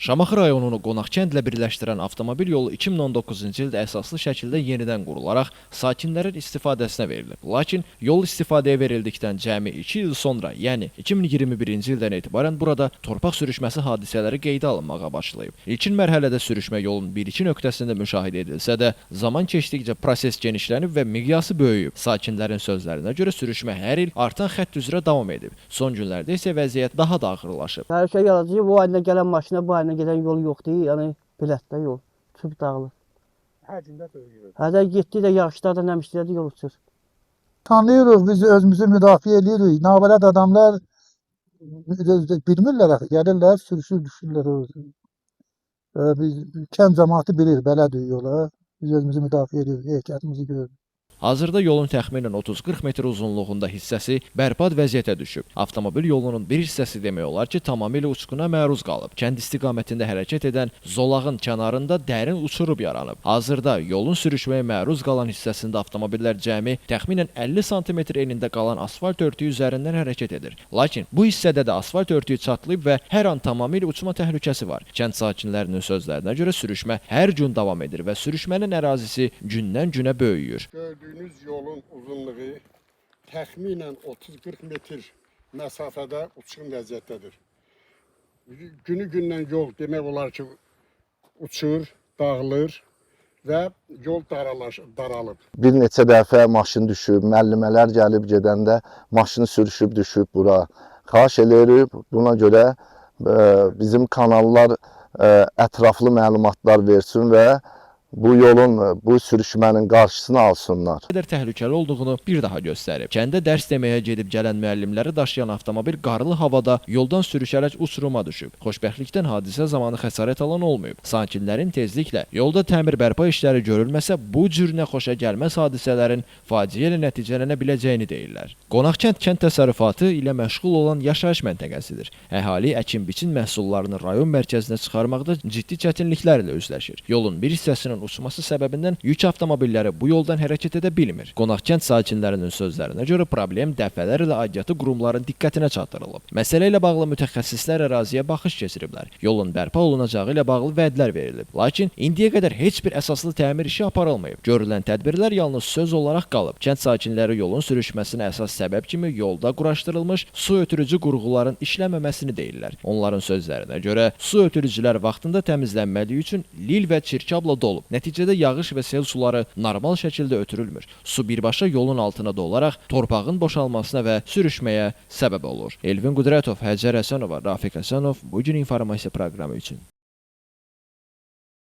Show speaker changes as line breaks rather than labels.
Şamaxı rayonunu Qonaqkəndlə birləşdirən avtomobil yolu 2019-cu ildə əsaslı şəkildə yenidən qurularaq sakinlərin istifadəsinə verilib. Lakin yol istifadəyə verildikdən cəmi 2 il sonra, yəni 2021-ci ildən etibarən burada torpaq sürüşməsi hadisələri qeydə alınmağa başlayıb. İlkin mərhələdə sürüşmə yolun 1-2 nöqtəsində müşahidə edilsə də, zaman keçdikcə proses genişlənib və miqyası böyüyüb. Sakinlərin sözlərinə görə sürüşmə hər il artan xətt üzrə davam edib. Son günlərdə isə vəziyyət daha da ağırlaşıb.
Hər şey yaradıcı, bu ayına gələn maşına bu ayına gedən yol yoxdur, yəni bilətdə yol, tüp dağılır.
Hər gündə böyüyür.
Hədə getdi də yağışlarda nəmişlərdə yol uçur.
Tanıyırıq, biz özümüzü müdafiə edirik. Nabələd adamlar bilmirlər axı, gəlirlər, sürüşür, düşürlər. Biz kənd cəmaatı bilir, belədir yola. Biz özümüzü müdafiə edirik, ehtiyatımızı görürük.
Hazırda yolun təxminən 30-40 metr uzunluğunda hissəsi bərbad vəziyyətə düşüb. Avtomobil yolunun bir hissəsi demək olar ki, tamamilə uçquna məruz qalıb. Kənd istiqamətində hərəkət edən zolağın kənarında dərin uçurub yaranıb. Hazırda yolun sürüşməyə məruz qalan hissəsində avtomobillər cəmi təxminən 50 sm enində qalan asfalt örtüyü üzərindən hərəkət edir. Lakin bu hissədə də asfalt örtüyü çatlayıb və hər an tamamilə uçma təhlükəsi var. Kənd sakinlərinin sözlərinə görə sürüşmə hər gün davam edir və sürüşmənin ərazisi gündən-günə böyüyür.
Gördüyünüz yolun uzunluğu təxminən 30-40 metr məsafədə uçqun vəziyyətdədir. Günü-gündən yol demək olar ki, uçur, dağılır və yol daralıb.
Bir neçə dəfə maşın düşüb, müəllimələr gəlib gedəndə maşını sürüşüb düşüb bura. Xahiş edirik, buna görə bizim kanallar ətraflı məlumatlar versin və bu yolun, bu sürüşmənin qarşısını alsınlar.
Nə qədər təhlükəli olduğunu bir daha göstərib. Kəndə dərs deməyə gedib gələn müəllimləri daşıyan avtomobil qarlı havada yoldan sürüşərək uçuruma düşüb. Xoşbəxtlikdən hadisə zamanı xəsarət alan olmayıb. Sakinlərin tezliklə yolda təmir bərpa işləri görülməsə, bu cür xoşa gəlməz hadisələrin faciə ilə nəticələnə biləcəyini deyirlər. Qonaqkənd kənd təsərrüfatı ilə məşğul olan yaşayış məntəqəsidir. Əhali əkin-biçin məhsullarını rayon mərkəzinə çıxarmaqda ciddi çətinliklərlə üzləşir. Yolun bir hissəsinin uçması səbəbindən yük avtomobilləri bu yoldan hərəkət edə bilmir. Qonaqkənd sakinlərinin sözlərinə görə problem dəfələrlə aidiyyatı qurumların diqqətinə çatdırılıb. Məsələ ilə bağlı mütəxəssislər əraziyə baxış keçiriblər. Yolun bərpa olunacağı ilə bağlı vədlər verilib. Lakin indiyə qədər heç bir əsaslı təmir işi aparılmayıb. Görülən tədbirlər yalnız söz olaraq qalıb. Kənd sakinləri yolun sürüşməsinə əsas səbəb kimi yolda quraşdırılmış su ötürücü qurğuların işləməməsini deyirlər. Onların sözlərinə görə su ötürücülər vaxtında təmizlənmədiyi üçün lil və çirkabla dolub. Nəticədə yağış və sel suları normal şəkildə ötürülmür. Su birbaşa yolun altına dolaraq torpağın boşalmasına və sürüşməyə səbəb olur. Elvin Qudrətov, Həcər Həsənova, Rafiq Həsənov bugün informasiya proqramı üçün.